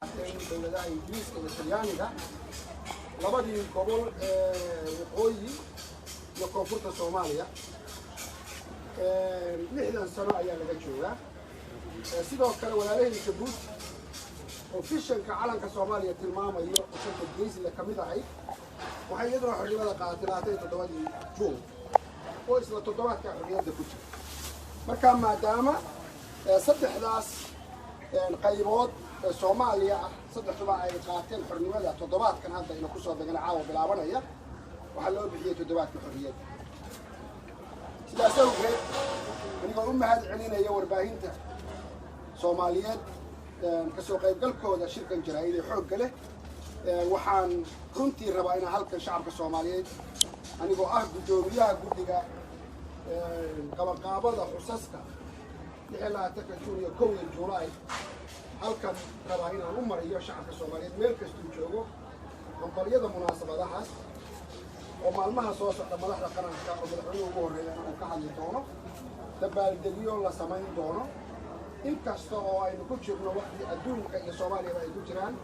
dowladaha Ingiriiska iyo Talyaaniga labadii gobol waqooyi iyo koonfurta Soomaaliya 60 sano ayaa laga joogaa sidoo kale walaalahayna Jabuuti oo fishanka calanka Soomaaliya tilmaamayo shirka Ingiriiska kamid ahay waxay iyadoo xorriyada qaadatay 7 Juun oo isla toddobaadka xorriyada ku jirta marka maadaama saddexdaas qaybood Soomaaliya saddexduba ay qaateen xornimada toddobaadkan hadda inuu ku soo degan caawa bilaabanaya waxa loo bixiyay toddobaadka xorriyada sidaas awgeed anigoo u mahad celinaya warbaahinta Soomaaliyeed ka soo qaybgalkooda shirkan jaraa'id ee xoog leh waxaan runtii rabaa in halkan shacabka Soomaaliyeed anigoo ah gudoomiyaha guddiga qabanqaabada xusaska 16 Juun iyo 1 Juulaay halkan rabaa inaan u mariyo shacabka Soomaaliyeed meel kastuu joogo hambalyada munaasabadahaas oo maalmaha soo socda madaxda qaranka oo madaxweynuhu ugu horeeya uu ka hadli doono dabaaldegyo la samayn doono inkasta oo aynu ku jirno waqti adduunka iyo Soomaaliya ay ku jiraan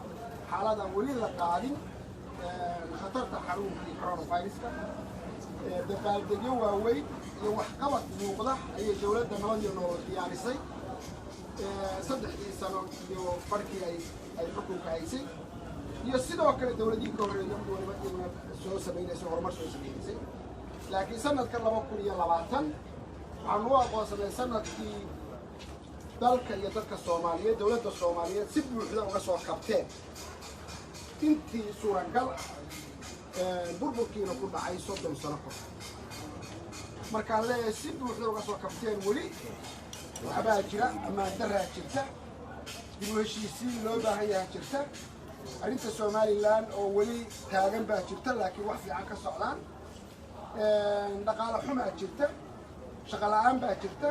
xaalada weli la qaadin khatarta xanuunka coronaviruska dabaaldegyo waaweyn iyo waxqabad muuqda ayay dowladda nabad iyo nolol diyaarisay 3 sano iyo farkii ay xukunka haysay iyo sidoo kale dowladii ka horeeyay waliba inay soo sameeyay horumar soo sameeyay laakiin sanadka 2020 waxaan u aqoonsanay sanadkii dalka iyo dadka Soomaaliyeed dowladda Soomaaliyeed si buuxda uga soo kabteen intii suuragal burburkiina ku dhacay 30 sano ka marka la si buuxda uga soo kabteen wali waxbaa jira ama daraa jirta dib u heshiisiin loo baahan yahay jirta arrinta Somaliland oo wali taagan baa jirta laakiin wax fiican ka socdaan dhaqaale xumo jirta shaqo la'aan baa jirta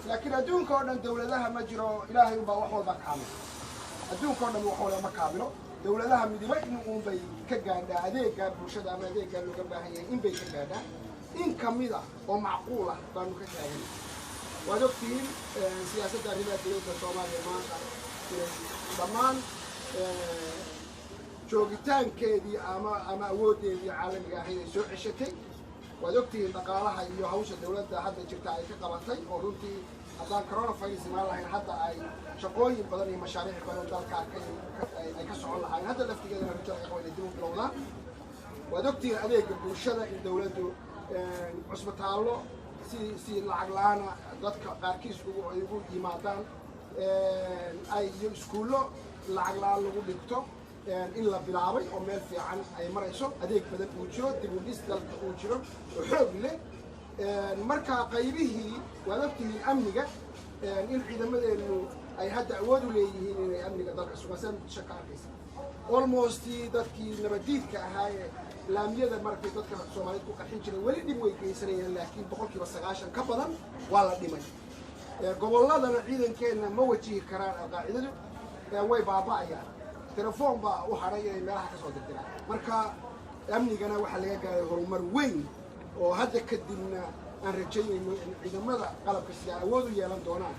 laakiin adduunka oo dhan dowladaha ma jiro ilaahay baa wax walba kaamil adduunka oo dhan wax walba ma kaamilo dowladaha midba in bay ka gaadhaa adeegga bulshada ama adeegga looga baahan yahay in bay ka gaadhaa in kamida oo macquul ah baanu ka taagan ودكتين سياسة الربا دولة الصومالية ضمان شوقتان كذي أما أودي في عالم جاهي سوء الشتي ودكتين نقالها يهوش الدولة ده حتى جبتها أي كقبتين ورنتي هذا كورونا فايروس ما له حتى أي شقوي بدني مشاريع بدن ذلك أي كسر الله هذا اللي في كذا نرجع إخوان يديرون كلامنا ودكتين عليك بالشدة الدولة عصبة الله si lacag la'aan dadka qaarkiis ugu yimaadaan ay iskuulo lacag la'aan lagu dhigto in la bilaabay oo meel fiican ay marayso adeeg badan uu jiro dib u dhis dalka uu jiro oo xoog leh marka qaybihii wadagtii amniga in ciidamadeenu ay hadda awood u leeyihiin inay amniga dalka sugan shaqaaqaysa almost dadkii nabadiidka ahaa laamiyada markay dadka Soomaaliyeed ku qaxin jiray wali dib way geysanayeen laakiin 90% ka badan waa la dhimay gobolladana ciidankeena ma wajihi karaan qaacidadu way baaba'ayaan telefoon baa u haray inay meelaha ka soo dirdiraan marka amnigana waxa laga gaaray horumar weyn oo hadda kadibna aan rajaynayno in ciidamada qalabka sida awood u yeelan doonaan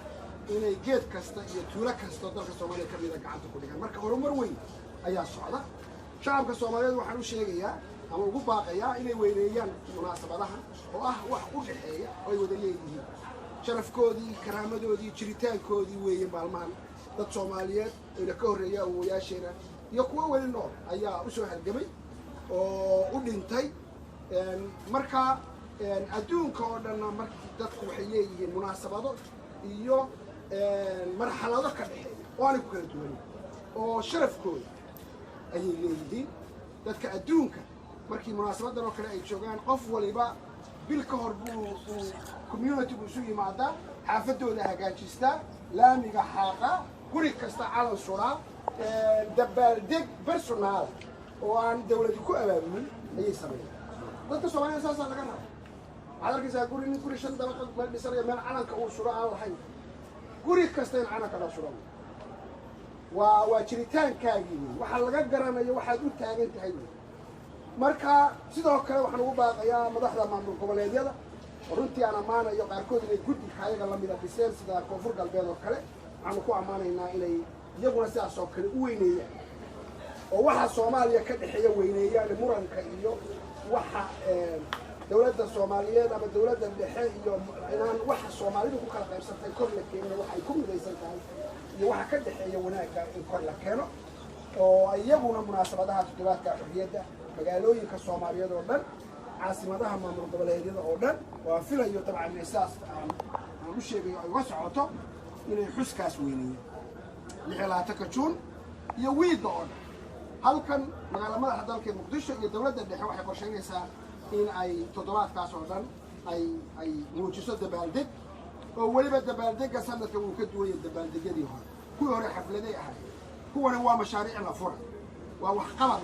inay geed kasta iyo tuulo kasta dalka Soomaaliya ka mid ah gacanta ku dhigaan marka horumar weyn ayaa socda shacabka Soomaaliyeed waxaan u sheegayaa ama ugu baaqayaa inay weyneeyaan munaasabadaha oo ah wax u dhaxeeya oo ay wada leeyihiin sharafkoodii karaamadoodii jiritaankoodii weeye maalmahan dad Soomaaliyeed oo ka horeeya awooyaasheena iyo kuwa wali nool ayaa u soo halgamay oo u dhintay marka adduunka oo dhan markii dadku waxay leeyihiin munaasabado iyo marxalado ka dhaxeeya oo aan ku kala duwan oo sharafkooda ayay leeyihiin dadka adduunka markii munaasabadan oo kale ay joogaan qof waliba bil ka hor buu community isu yimaadaa xaafadooda hagaajistaa laamiga xaaqa guri kasta calan suraa dabaaldeg personal oo aan dawladdu ku abaabulin ayay sameeyaan dadka Soomaaliyeed saas laga rabo calankiisa guri 5 dabaqad ma dhisanayo meel calanka uu suro aan lahayn guri kasta in calanka la suro waa jiritaankaagii waxa laga garanayo waxaad u taagan tahay marka sidoo kale waxaan ugu baaqayaa madaxda maamul goboleedyada runtii aan amaanayo qaarkood inay guddi kaayaga la mid ah dhiseen sida koonfur galbeed oo kale waxaan ku amaanaynaa inay iyaguna sidaas oo kale u weyneeyaan oo waxa Soomaaliya ka dhaxeeya weyneeyaan muranka iyo waxa dawladda Soomaaliyeed ama dawladda dhexe iyo inaan waxa Soomaalidu ku kala qaybsantay kor la keeno waxa ay ku midaysan tahay iyo waxa ka dhaxeeya wanaagga in kor la keeno oo iyaguna munaasabadaha toddobaadka xurriyadda magaalooyinka Soomaaliyeed oo dhan caasimadaha maamul goboleedyada oo dhan waa filayo tabcan isaas aan u sheegayo ay uga socoto inay xuskaas weyneeyaan 16 Juun iyo wiiga oo dhan halkan magaalada madaxda dalka Muqdisho iyo dawladda dhexe waxay qorsheynaysaa in ay toddobaadkaas oo dhan ay muujiso dabaaldeg oo waliba dabaaldegga sanadka uu ka duwan yahay dabaaldegyadii hore kuwii hore xafladay ahayd kuwana waa mashaariic la furay waa wax qabad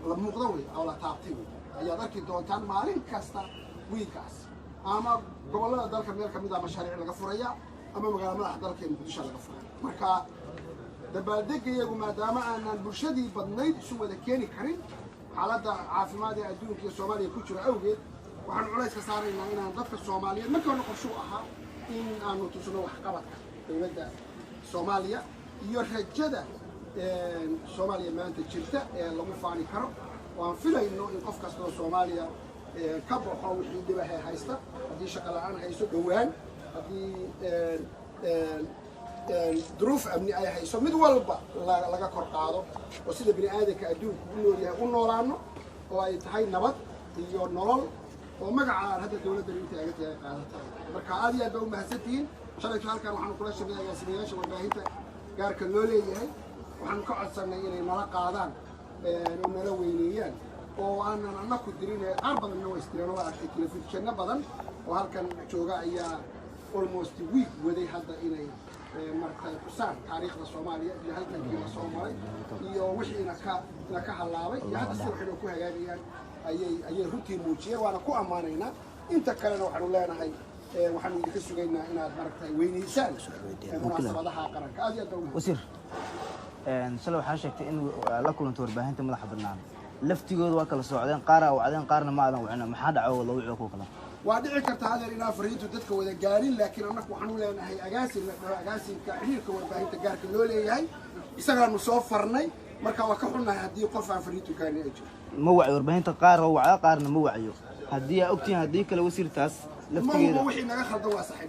la muuqdo wey oo la taabtay ayaad arki doontaan maalin kasta wiilkaas ama gobollada dalka meel kamid ah mashaariic laga furaya ama magaalada madaxda dalka Muqdisho laga furaya marka dabaaldegga iyagu maadaama aanan bulshadii badnayd isu wada keeni karin xaaladda caafimaad ee adduunka iyo Soomaaliya ku jira awgeed waxaan culays ka saaraynaa inaan dadka Soomaaliyeed markii hore qorshe ahaa in aanu tusno wax qabadka dawladda Soomaaliya iyo rajada Soomaaliya maanta jirta ee lagu faani karo waan filayno in qof kasta oo Soomaaliya ka baxo wixii dhibaha haysta haddii shaqo la'aan hayso dhowaan haddii ظروف أمنية أي حي سميد والبا لا كور قاضو وسيد بني آدم كأدون كنوريها ونورانو وأي تحي نبض يور نورل ومجع هذا الدولة اللي أنت أجتها قاعدتها مركعادي أدوم مهستين شركة هالك وحنا كل شيء بيجي سبيعش والباهيته جارك اللولي هي وحنا قاعد سنة يعني نلا قاعدان ونلوينيان وأنا نأخذ درينا أربعة من الناس ترينا وقت التلفزيون بدن وهالكن شوجا هي almost week وذي هذا إلى markay kusaan taariikhda Soomaaliya iyo halkankii la soo maray iyo wixii ka halaabay iyo hadda si waxay ku hagaagayaan ayay runtii muujiyeen waana ku amaanaynaa inta kalena waxaanu leenahay waxaanu idinka sugaynaa inaad markay weynaysaan munaasabadaha qaranka aad iyo aad wasiir shalay waxaa sheegtay in la kulanto warbaahinta madaxa bannaan laftigooda waa kala socdeen qaar oo cadeen qaarna ma aadan wacna maxaa dhaco wada wixii ku kala وادعي كرت هذا إلى فريق تدك وذا قالين لكن أنا كوحنو لنا هي أجاسين كحيرك والباهي تجارك اللولي هاي يسقى المصفرني مركب وكحنا هدي قف عن فريق كان يجي موعي ورباهين تقار وعاء قارن موعيه هدي أكتي هديك لو وسير تاس ما هو وحين نأخذ دوا صحيح